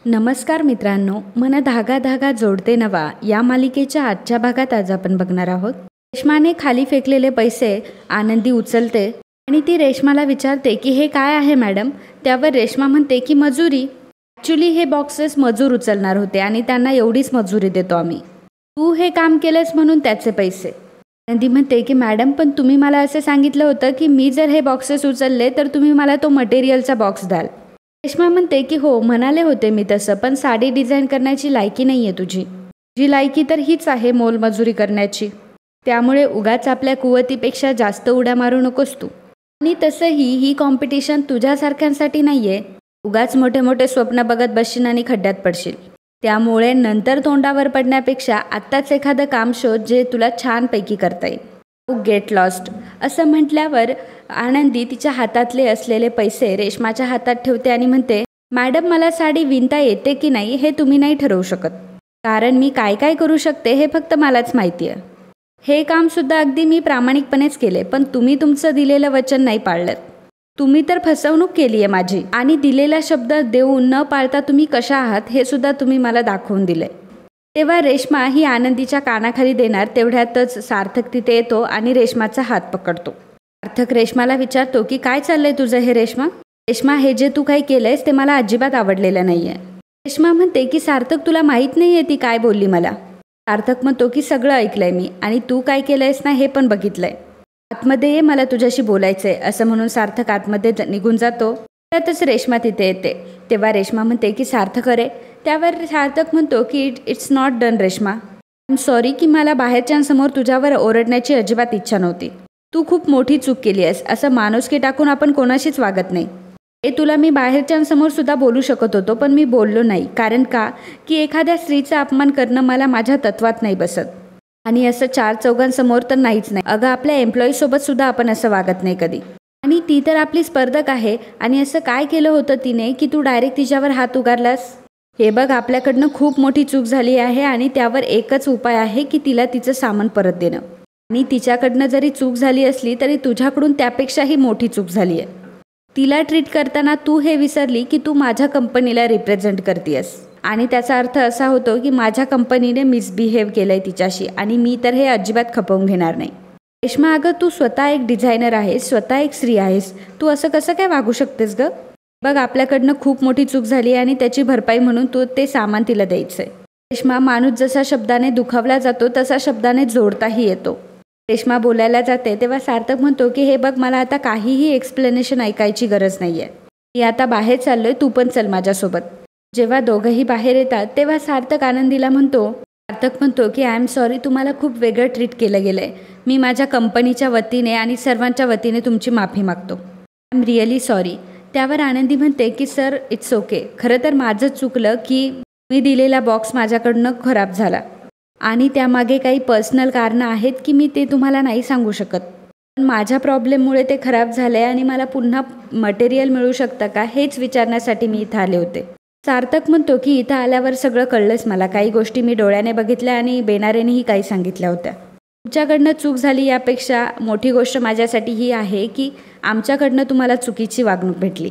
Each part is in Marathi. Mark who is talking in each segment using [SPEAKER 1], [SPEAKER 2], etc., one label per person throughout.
[SPEAKER 1] नमस्कार मित्रांनो, मन धागा धागा जोडते नवा या मालिकेच्या आजच्या भागात आज आपण बघणार आहोत. रेश्माने खाली फेकलेले पैसे आनंदी उचलते आणि ती रेश्माला विचारते की हे काय आहे मॅडम. त्यावर रेश्मा म्हणते की मजुरी. ॲक्च्युली हे बॉक्सेस मजूर उचलणार होते आणि त्यांना एवढीच मजुरी देतो आम्ही. तू हे काम केलंस म्हणून त्याचे पैसे. आनंदी म्हणते की मॅडम पण तुम्ही मला असं सांगितलं होतं की मी जर हे बॉक्सेस उचलले तर तुम्ही मला तो मटेरियलचा बॉक्स द्याल. रेश्मा म्हणते की हो म्हणाले होते मी तसं, पण साडी डिझाईन करण्याची लायकी नाही आहे तुझी. तुझी लायकी तर हीच आहे मोलमजुरी करण्याची. त्यामुळे उगाच आपल्या कुवतीपेक्षा जास्त उड्या मारू नकोस तू. आणि तसंही ही कॉम्पिटिशन तुझ्यासारख्यांसाठी नाही आहे. उगाच मोठे मोठे स्वप्न बघत बसशील आणि खड्ड्यात पडशील. त्यामुळे नंतर तोंडावर पडण्यापेक्षा आत्ताच एखादं काम शोध जे तुला छानपैकी करता येईल. गेट लॉस्ट असं म्हटल्यावर आनंदी तिच्या हातातले असलेले पैसे रेश्माच्या हातात ठेवते आणि म्हणते मॅडम मला साडी विणता येते की नाही हे तुम्ही नाही ठरवू शकत, कारण मी काय काय करू शकते हे फक्त मलाच माहिती आहे. हे कामसुद्धा अगदी मी प्रामाणिकपणेच केले, पण तुम्ही तुमचं दिलेलं वचन नाही पाळलं. तुम्ही तर फसवणूक केली आहे माझी आणि दिलेला शब्द देऊन न पाळता तुम्ही कशा आहात हे सुद्धा तुम्ही मला दाखवून दिले. तेव्हा रेश्मा ही आनंदीच्या कानाखाली देणार तेवढ्यातच सार्थक तिथे येतो आणि रेश्माचा हात पकडतो. सार्थक रेश्माला विचारतो की काय चाललंय तुझं हे रेश्मा. रेश्मा हे जे तू काही केलंयस ते मला अजिबात आवडलेलं नाही आहे. रेश्मा म्हणते की सार्थक तुला माहीत नाही आहे ती काय बोलली मला. सार्थक म्हणतो की सगळं ऐकलंय मी आणि तू काय केलंयस ना हे पण बघितलंय. आतमध्ये ये मला तुझ्याशी बोलायचंय असं म्हणून सार्थक आतमध्ये निघून जातो. त्यातच रेश्मा तिथे येते. तेव्हा रेश्मा म्हणते की सार्थक अरे. त्यावर सार्थक म्हणतो की it's not done Reshma. I am sorry की मला बाहेरच्यांसमोर तुझ्यावर ओरडण्याची अजिबात इच्छा नव्हती. तू खूप मोठी चूक केली आहेस. असं माणुसकी टाकून आपण कोणाशीच वागत नाही. हे तुला मी बाहेरच्यांसमोर सुद्धा बोलू शकत होतो, पण मी बोललो नाही. कारण का की एखाद्या स्त्रीचा अपमान करणं मला माझ्या तत्वात नाही बसत. आणि असं चार चौघांसमोर तर नाहीच नाही. अगं आपल्या एम्प्लॉईसोबत सुद्धा आपण असं वागत नाही कधी. आणि ती तर आपली स्पर्धक आहे. आणि असं काय केलं होतं तिने की तू डायरेक्ट तिच्यावर हात उगारलास. हे बघ आपल्याकडनं खूप मोठी चूक झाली आहे आणि त्यावर एकच उपाय आहे की तिला तिचं सामान परत देणं. आणि तिच्याकडनं जरी चूक झाली असली तरी तुझ्याकडून त्यापेक्षाही मोठी चूक झाली आहे. तिला ट्रीट करताना तू हे विसरली की तू माझ्या कंपनीला रिप्रेझेंट करतेस आणि त्याचा अर्थ असा होतो की माझ्या कंपनीने मिसबिहेव केलं आहे तिच्याशी आणि मी तर हे अजिबात खपवून घेणार नाही. रेश्मा अगं तू स्वतः एक डिझायनर आहेस, स्वतः एक स्त्री आहेस. तू असं कसं काय वागू शकतेस गं. बघ आपल्याकडनं खूप मोठी चूक झाली आणि त्याची भरपाई म्हणून तू ते सामान तिला द्यायचं आहे. रेश्मा माणूस जसा शब्दाने दुखावला जातो तसा शब्दाने जोडताही येतो. रेश्मा बोलायला जाते तेव्हा सार्थक म्हणतो की हे बघ मला आता काहीही एक्सप्लेनेशन ऐकायची गरज नाही आहे. मी आता बाहेर चाललोय, तू पण चल माझ्यासोबत. जेव्हा दोघंही बाहेर येतात तेव्हा सार्थक आनंदीला म्हणतो की आय एम सॉरी तुम्हाला खूप वेगळं ट्रीट केलं गेलं आहे. मी माझ्या कंपनीच्या वतीने आणि सर्वांच्या वतीने तुमची माफी मागतो. I am really sorry. त्यावर आनंदी म्हणते की सर इट्स ओके. खरं तर माझं चुकलं की मी दिलेला बॉक्स माझ्याकडनं खराब झाला आणि त्यामागे काही पर्सनल कारणं आहेत की मी ते तुम्हाला नाही सांगू शकत. पण माझ्या प्रॉब्लेममुळे ते खराब झालं आहे आणि मला पुन्हा मटेरियल मिळू शकतं का हेच विचारण्यासाठी मी इथं आले होते. सार्थक म्हणतो की इथं आल्यावर सगळं कळलंच मला. काही गोष्टी मी डोळ्याने बघितल्या आणि बेनारेनेही काही सांगितल्या होत्या. तुमच्याकडनं चूक झाली यापेक्षा मोठी गोष्ट माझ्यासाठी ही आहे की आमच्याकडनं तुम्हाला चुकीची वागणूक भेटली.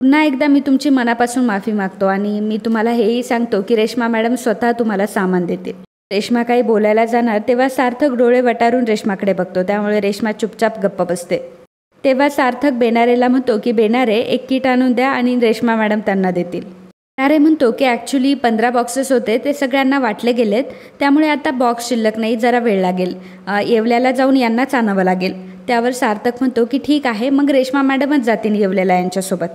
[SPEAKER 1] पुन्हा एकदा मी तुमची मनापासून माफी मागतो आणि मी तुम्हाला हेही सांगतो की रेश्मा मॅडम स्वतः तुम्हाला सामान देते. रेश्मा काही बोलायला जाणार तेव्हा सार्थक डोळे वटारून रेश्माकडे बघतो. त्यामुळे रेश्मा चुपचाप गप्प बसते. तेव्हा सार्थक बेनारेला म्हणतो की बेनारे एक किट आणून द्या आणि रेश्मा मॅडम त्यांना देतील. बेनारे म्हणतो की ॲक्च्युली 15 बॉक्सेस होते ते सगळ्यांना वाटले गेलेत, त्यामुळे आता बॉक्स शिल्लक नाही, जरा वेळ लागेल. येवल्याला जाऊन यांनाच आणावं लागेल. त्यावर सार्थक म्हणतो की ठीक आहे मग रेश्मा मॅडमच जातील येवल्याला यांच्यासोबत.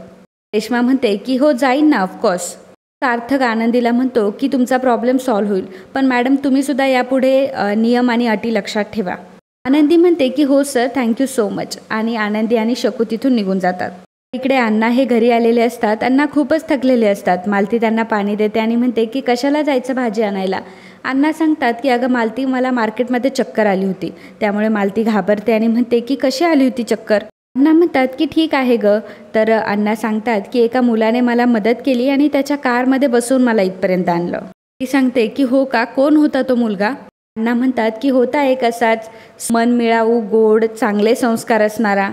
[SPEAKER 1] रेश्मा म्हणते की हो जाईन ना ऑफकोर्स. सार्थक आनंदीला म्हणतो की तुमचा प्रॉब्लेम सॉल्व्ह होईल, पण मॅडम तुम्ही सुद्धा यापुढे नियम आणि अटी लक्षात ठेवा. आनंदी म्हणते की हो सर थँक्यू सो मच. आणि आनंदी आणि शकू तिथून निघून जातात. इकडे अण्णा हे घरी आलेले असतात. अण्णा खूपच थकलेले असतात. मालती त्यांना पाणी देते आणि म्हणते की कशाला जायचं भाजी आणायला. अण्णा सांगतात की अगं मालती मला मार्केटमध्ये चक्कर आली होती. त्यामुळे मालती घाबरते आणि म्हणते की कशी आली होती चक्कर. अण्णा म्हणतात की ठीक आहे गं. तर अण्णा सांगतात की एका मुलाने मला मदत केली आणि त्याच्या कारमध्ये बसवून मला इथपर्यंत आणलं. ती सांगते की हो का, कोण होता तो मुलगा. अण्णा म्हणतात की होता एक असाच मनमिळाऊ, गोड, चांगले संस्कार असणारा,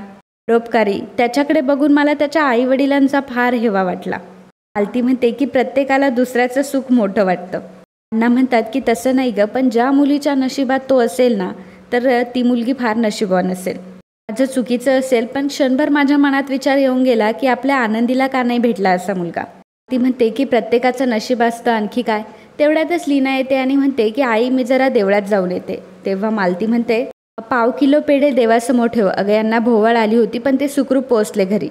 [SPEAKER 1] परोपकारी. त्याच्याकडे बघून मला त्याच्या आईवडिलांचा फार हेवा वाटला. मालती म्हणते की प्रत्येकाला दुसऱ्याचं सुख मोठं वाटतं. अण्णा म्हणतात की तसं नाही ग, पण ज्या मुलीच्या नशिबात तो असेल ना, तर ती मुलगी फार नशिबवान असेल. माझं चुकीचं असेल, पण क्षणभर माझ्या मनात विचार येऊन गेला की आपल्या आनंदीला का नाही भेटला असा मुलगा. ती म्हणते की प्रत्येकाचं नशीब असतं, आणखी काय. तेवढ्यातच लीना येते आणि म्हणते की आई मी जरा देवळात जाऊन येते. तेव्हा मालती म्हणते 1/2 किलो पेढे देवासमोर ठेव. अगं यांना भोवळ आली होती, पण ते सुखरूप पोचले घरी.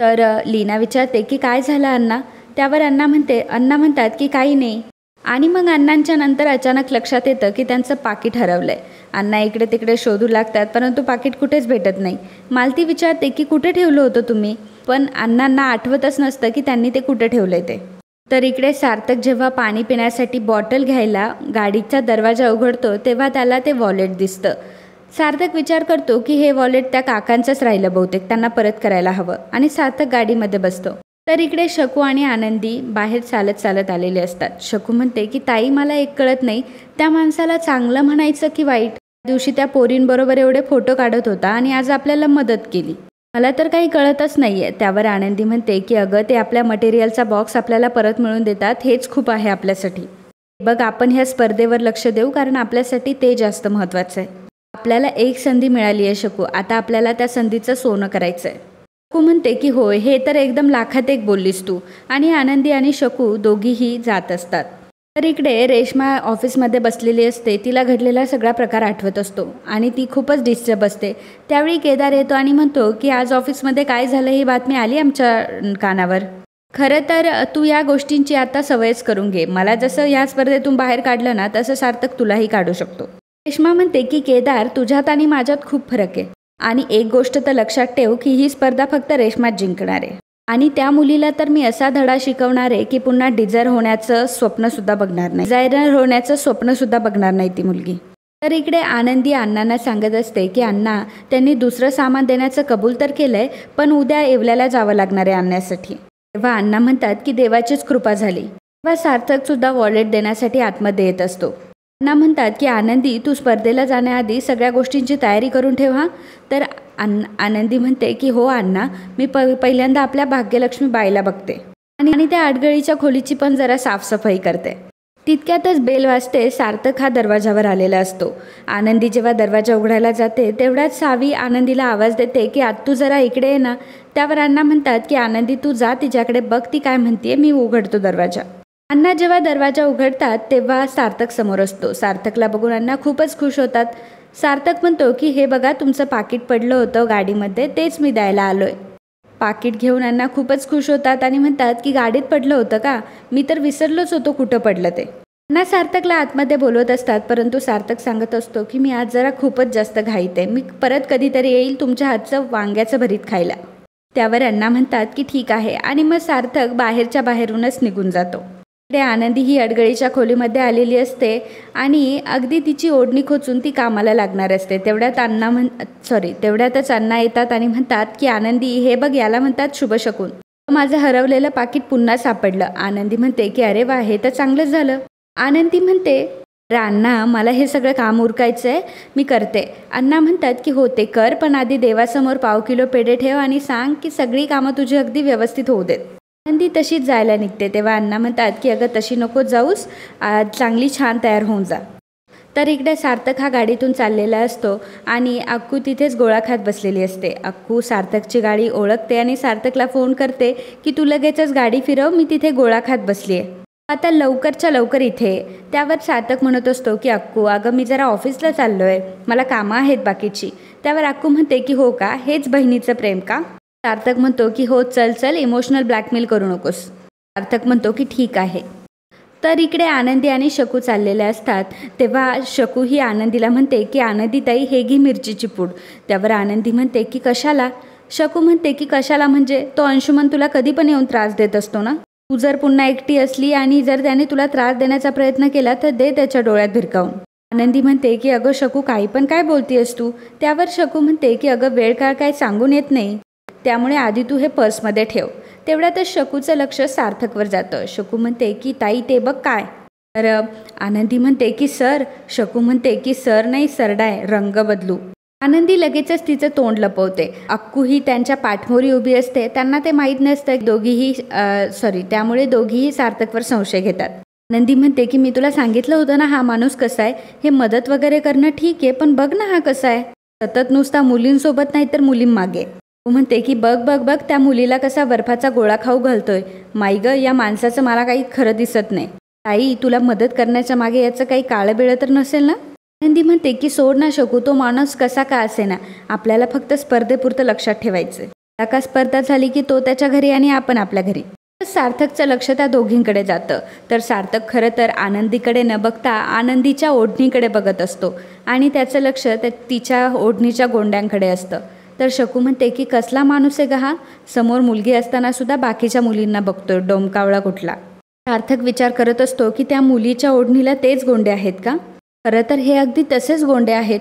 [SPEAKER 1] तर लीना विचारते की काय झालं अण्णा. त्यावर अण्णा म्हणतात की काही नाही. आणि मग अण्णांच्या नंतर अचानक लक्षात येतं की त्यांचं पाकीट हरवलंय. अण्णा इकडे तिकडे शोधू लागतात, परंतु पाकीट कुठेच भेटत नाही. मालती विचारते की कुठे ठेवलं होतं तुम्ही, पण अण्णांना आठवतच नसतं की त्यांनी ते कुठे ठेवलंय ते. तर इकडे सार्थक जेव्हा पाणी पिण्यासाठी बॉटल घ्यायला गाडीचा दरवाजा उघडतो, तेव्हा त्याला ते वॉलेट दिसतं. सार्थक विचार करतो की हे वॉलेट त्या काकांचंच राहिलं बहुतेक, त्यांना परत करायला हवं, आणि सार्थक गाडीमध्ये बसतो. तर इकडे शकू आणि आनंदी बाहेर चालत चालत आलेले असतात. शकू म्हणते की ताई मला एक कळत नाही, त्या माणसाला चांगलं म्हणायचं की वाईट. दिवशी त्या पोरींबरोबर एवढे फोटो काढत होता आणि आज आपल्याला मदत केली, मला तर काही कळतच नाहीये. त्यावर आनंदी म्हणते की अगं ते आपल्या मटेरियलचा बॉक्स आपल्याला परत मिळवून देतात, हेच खूप आहे आपल्यासाठी. बघ आपण ह्या स्पर्धेवर लक्ष देऊ, कारण आपल्यासाठी ते जास्त महत्त्वाचं आहे. आपल्याला एक संधी मिळाली आहे शकू, आता आपल्याला त्या संधीचं सोनं करायचं आहे. शकू म्हणते की होय, हे तर एकदम लाखात एक बोललीस तू. आणि आनंदी आणि शकू दोघीही जात असतात. तर इकडे रेश्मा ऑफिसमध्ये बसलेली असते. तिला घडलेला सगळा प्रकार आठवत असतो आणि ती खूपच डिस्टर्ब असते. त्यावेळी केदार येतो आणि म्हणतो की आज ऑफिसमध्ये काय झालं ही बातमी आली आमच्या कानावर. खरं तर तू या गोष्टींची आता सवयच करून घे. मला जसं या स्पर्धेतून बाहेर काढलं ना, तसं सार्थक तुलाही काढू शकतो. रेश्मा म्हणते की केदार तुझ्यात आणि माझ्यात खूप फरक आहे, आणि एक गोष्ट तर लक्षात ठेव की ही स्पर्धा फक्त रेश्माच जिंकणार आहे. आणि त्या मुलीला तर मी असा धडा शिकवणार आहे की पुन्हा डिझायर होण्याचं स्वप्नसुद्धा बघणार नाही ती मुलगी. तर इकडे आनंदी अण्णांना सांगत असते की अण्णा त्यांनी दुसरं सामान देण्याचं कबूल तर केलंय, पण उद्या येवल्याला जावं लागणार आहे आणण्यासाठी. तेव्हा अण्णा म्हणतात की देवाचीच कृपा झाली. तेव्हा सार्थकसुद्धा वॉलेट देण्यासाठी आतमध्ये येत असतो. अण्णा म्हणतात की आनंदी तू स्पर्धेला जाण्याआधी सगळ्या गोष्टींची तयारी करून ठेव हा. तर आनंदी म्हणते की हो अण्णा, मी पहिल्यांदा आपल्या भाग्यलक्ष्मी बाईला बघते आणि त्या आडगळीच्या खोलीची पण जरा साफसफाई करते. तितक्यातच बेल वाजते. सार्थक हा दरवाजावर आलेला असतो. आनंदी जेव्हा दरवाजा उघडायला जाते, तेवढ्याच सावी आनंदीला आवाज देते की तू जरा इकडे ये ना. त्यावर अण्णा म्हणतात की आनंदी तू जा तिच्याकडे, बघ ती काय म्हणते, मी उघडतो दरवाजा. अण्णा जेव्हा दरवाजा उघडतात तेव्हा सार्थक समोर असतो. सार्थकला बघून अण्णा खूपच खुश होतात. सार्थक म्हणतो की हे बघा तुमचं पाकीट पडलं होतं गाडीमध्ये, तेच मी द्यायला आलोय. पाकीट घेऊन अण्णा खूपच खुश होतात आणि म्हणतात की गाडीत पडलं होतं का, मी तर विसरलोच होतो कुठं पडलं ते. अण्णा सार्थकला आतमध्ये बोलवत असतात, परंतु सार्थक सांगत असतो की मी आज जरा खूपच जास्त घाईत आहे, मी परत कधीतरी येईल तुमच्या हातचं वांग्याचं भरीत खायला. त्यावर अण्णा म्हणतात की ठीक आहे, आणि मग सार्थक बाहेरच्या बाहेरूनच निघून जातो. इकडे आनंदी ही अडगळीच्या खोलीमध्ये आलेली असते आणि अगदी तिची ओढणी खोचून ती कामाला लागणार असते. तेवढ्यातच अण्णा येतात आणि म्हणतात की आनंदी हे बघ, याला म्हणतात शुभशकुन. माझं हरवलेलं पाकीट पुन्हा सापडलं. आनंदी म्हणते की अरे वा, हे तर चांगलंच झालं. आनंदी म्हणते अण्णा मला हे सगळं काम उरकायचं आहे, मी करते. अण्णा म्हणतात की हो ते कर, पण आधी देवासमोर 1/2 किलो पेढे ठेव आणि सांग की सगळी कामं तुझी अगदी व्यवस्थित होऊ देत. आनंदी तशीच जायला निघते. तेव्हा अण्णा म्हणतात की अगं तशी नको जाऊस, चांगली छान तयार होऊन जा. तर इकडे सार्थक हा गाडीतून चाललेला असतो आणि अक्कू तिथेच गोळा खात बसलेली असते. अक्कू सार्थकची गाडी ओळखते आणि सार्थकला फोन करते की तू लगेचच गाडी फिरव, मी तिथे गोळा खात बसली आहे, आता लवकरच्या लवकर इथे. त्यावर सार्थक म्हणत असतो की अक्कू अगं मी जरा ऑफिसला चाललो आहे, मला कामं आहेत बाकीची. त्यावर अक्कू म्हणते की हो का, हेच बहिणीचं प्रेम का. सार्थक म्हणतो की हो चल इमोशनल ब्लॅकमेल करू नकोस. सार्थक म्हणतो की ठीक आहे. तर इकडे आनंदी आणि शकू चाललेले असतात. तेव्हा शकू ही आनंदीला म्हणते की आनंदी ताई हे घे मिरचीची पूड. त्यावर आनंदी म्हणते की कशाला. शकू म्हणते की कशाला म्हणजे तो अंशुमन तुला कधी पण येऊन त्रास देत असतो ना, तू जर पुन्हा एकटी असली आणि जर त्याने तुला त्रास देण्याचा प्रयत्न केला तर दे त्याच्या डोळ्यात भिरकावून. आनंदी म्हणते की अगं शकू काही पण काय बोलतीयस तू. त्यावर शकू म्हणते की अगं वेळ काळ काय सांगून येत नाही, त्यामुळे आधी तू हे पर्समध्ये ठेव. तेवढ्यातच शकूचं लक्ष सार्थकवर जातं. शकू म्हणते की ताई ते बघ काय. तर आनंदी म्हणते की सर. शकू म्हणते की सर नाही सरडाय, रंग बदलू. आनंदी लगेचच तिचं तोंड लपवते. अक्कूही त्यांच्या पाठमोरी उभी असते. त्यांना ते माहीत नसतं त्यामुळे दोघीही सार्थकवर संशय घेतात. आनंदी म्हणते की मी तुला सांगितलं होतं ना हा माणूस कसा आहे, हे मदत वगैरे करणं ठीक आहे, पण बघ ना हा कसा आहे, सतत नुसता मुलींसोबत नाही तर मुलींमागे. तो म्हणते की बघ बघ बघ त्या मुलीला कसा बर्फाचा गोळा खाऊ घालतोय. माई ग, या माणसाचं मला काही खरं दिसत नाही. ताई, तुला मदत करण्याच्या मागे याचं काही काळं बिळं तर नसेल ना. आनंदी म्हणते की सोड ना शकू, तो माणूस कसा का असे ना, आपल्याला फक्त स्पर्धेपुरतं लक्षात ठेवायचं. का स्पर्धा झाली की तो त्याच्या घरी आणि आपण आपल्या घरी. सार्थकचं लक्ष त्या दोघींकडे जातं. तर सार्थक खरं तर आनंदीकडे न बघता आनंदीच्या ओढणीकडे बघत असतो आणि त्याचं लक्ष तिच्या ओढणीच्या गोंड्यांकडे असतं. तर शकू म्हणते की कसला माणूस आहे ग हा, समोर मुलगी असताना सुद्धा बाकीच्या मुलींना बघतोय, डोमकावळा कुठला. सार्थक विचार करत असतो की त्या मुलीच्या ओढणीला तेच गोंडे आहेत का. खरं तर हे अगदी तसेच गोंडे आहेत.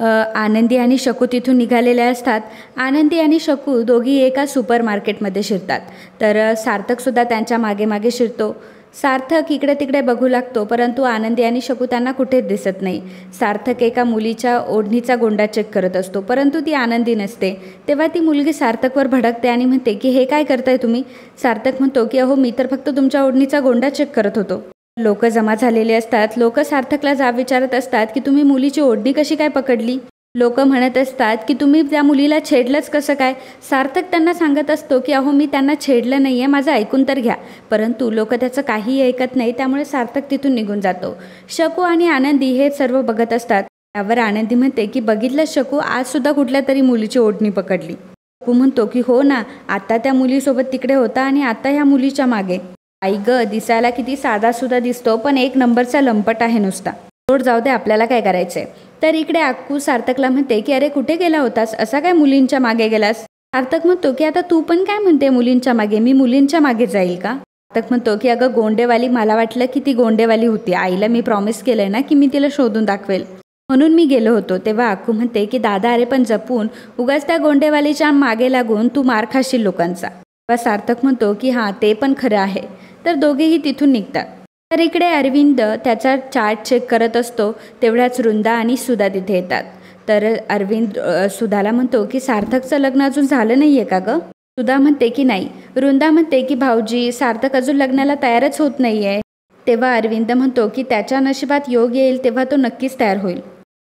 [SPEAKER 1] आनंदी आणि शकू तिथून निघालेले असतात. आनंदी आणि शकू दोघी एका सुपर मार्केटमध्ये शिरतात. तर सार्थकसुद्धा त्यांच्या मागे मागे शिरतो. सार्थक इकडे तिकडे बघू लागतो, परंतु आनंदी आणि शकू त्यांना कुठेच दिसत नाही. सार्थक एका मुलीच्या ओढणीचा गोंडा चेक करत असतो, परंतु ती आनंदी नसते. तेव्हा ती मुलगी सार्थकवर भडकते आणि म्हणते की हे काय करताय तुम्ही. सार्थक म्हणतो की अहो, मी तर फक्त तुमच्या ओढणीचा गोंडा चेक करत होतो. लोक जमा झालेले असतात. लोक सार्थकला जाब विचारत असतात की तुम्ही मुलीची ओढणी कशी काय पकडली. लोक म्हणत असतात की तुम्ही त्या मुलीला छेडलंच कसं काय. सार्थक त्यांना सांगत असतो की अहो, मी त्यांना छेडलं नाही आहे, माझं ऐकून तर घ्या. परंतु लोक त्याचं काहीही ऐकत नाही. त्यामुळे सार्थक तिथून निघून जातो. शकू आणि आनंदी हे सर्व बघत असतात. त्यावर आनंदी म्हणते की बघितलं शकू, आज सुद्धा कुठल्या तरी मुलीची ओढणी पकडली. शकू म्हणतो की हो ना, आता त्या मुलीसोबत तिकडे होता आणि आता ह्या मुलीच्या मागे. आई ग, दिसायला किती साधासुद्धा दिसतो, पण एक नंबरचा लंपट आहे नुसता. सोड, जाऊ दे, आपल्याला काय करायचंय. तर इकडे अक्कू सार्थकला म्हणते की अरे कुठे गेला होतास, असा काय मुलींच्या मागे गेलास. सार्थक म्हणतो की आता तू पण काय म्हणते मुलींच्या मागे, मी मुलींच्या मागे जाईल का. सार्थक म्हणतो की अगं गोंडेवाली, मला वाटलं की ती गोंडेवाली होती. आईला मी प्रॉमिस केलंय ना की मी तिला शोधून दाखवेल, म्हणून मी गेलो होतो. तेव्हा अक्कू म्हणते की दादा, अरे पण जपून, उगाच त्या गोंडेवालीच्या मागे लागून तू मार खाशील लोकांचा. तेव्हा सार्थक म्हणतो की हां, ते पण खरं आहे. तर दोघेही तिथून निघतात. तर इकडे अरविंद त्याचा चार्ट चेक करत असतो. तेवढ्याच रुंदा आणि सुधा तिथे येतात. तर अरविंद सुधाला म्हणतो की सार्थकचं लग्न अजून झालं नाही आहे का गं. सुधा म्हणते की नाही. रुंदा म्हणते की भाऊजी, सार्थक अजून लग्नाला तयारच होत नाही आहे. तेव्हा अरविंद म्हणतो की त्याच्या नशिबात योग येईल तेव्हा तो नक्कीच तयार होईल.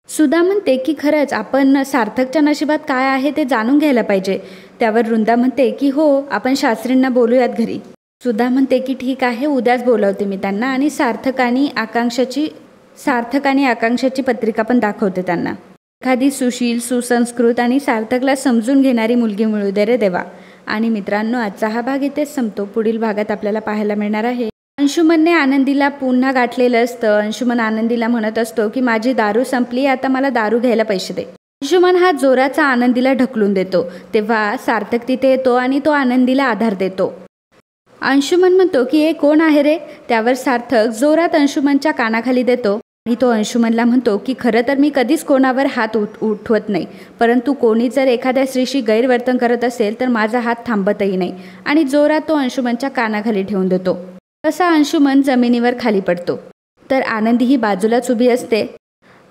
[SPEAKER 1] सुधा म्हणते की खरंच आपण सार्थकच्या नशिबात काय आहे ते जाणून घ्यायला पाहिजे. त्यावर रुंदा म्हणते की हो, आपण शास्त्रींना बोलूयात घरी. सुधा म्हणते की ठीक आहे, उद्याच बोलवते मी त्यांना आणि सार्थक आणि आकांक्षाची पत्रिका पण दाखवते त्यांना. एखादी सुशील, सुसंस्कृत आणि सार्थकला समजून घेणारी मुलगी मिळू दे रे देवा. आणि मित्रांनो, आजचा हा भाग इथेच संपतो. पुढील भागात आपल्याला पाहायला मिळणार आहे अंशुमनने आनंदीला पुन्हा गाठलेलं असतं. अंशुमन आनंदीला म्हणत असतो की माझी दारू संपली, आता मला दारू घ्यायला पैसे दे. अंशुमन हा जोराचा आनंदीला ढकलून देतो. तेव्हा सार्थक तिथे येतो आणि तो आनंदीला आधार देतो. अंशुमन म्हणतो की हे कोण आहे रे. त्यावर सार्थक जोरात अंशुमनच्या कानाखाली देतो आणि तो अंशुमनला म्हणतो की खरं तर मी कधीच कोणावर हात उठवत नाही, परंतु कोणी जर एखाद्या स्त्रीशी गैरवर्तन करत असेल तर माझा हात थांबतही नाही. आणि जोरात तो अंशुमनच्या कानाखाली ठेवून देतो. तसा अंशुमन जमिनीवर खाली पडतो. तर आनंदी ही बाजूलाच उभी असते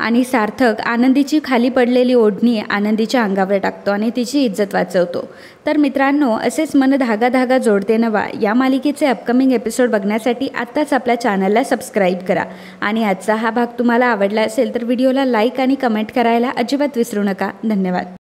[SPEAKER 1] आणि सार्थक आनंदीची खाली पडलेली ओढणी आनंदीच्या अंगावर टाकतो आणि तिची इज्जत वाचवतो. तर मित्रांनो, असेच मन धागा धागा जोडते नवा या मालिकेचे अपकमिंग एपिसोड बघण्यासाठी आत्ताच आपल्या चॅनलला सबस्क्राईब करा. आणि आजचा हा भाग तुम्हाला आवडला असेल तर व्हिडिओला लाईक आणि कमेंट करायला अजिबात विसरू नका. धन्यवाद.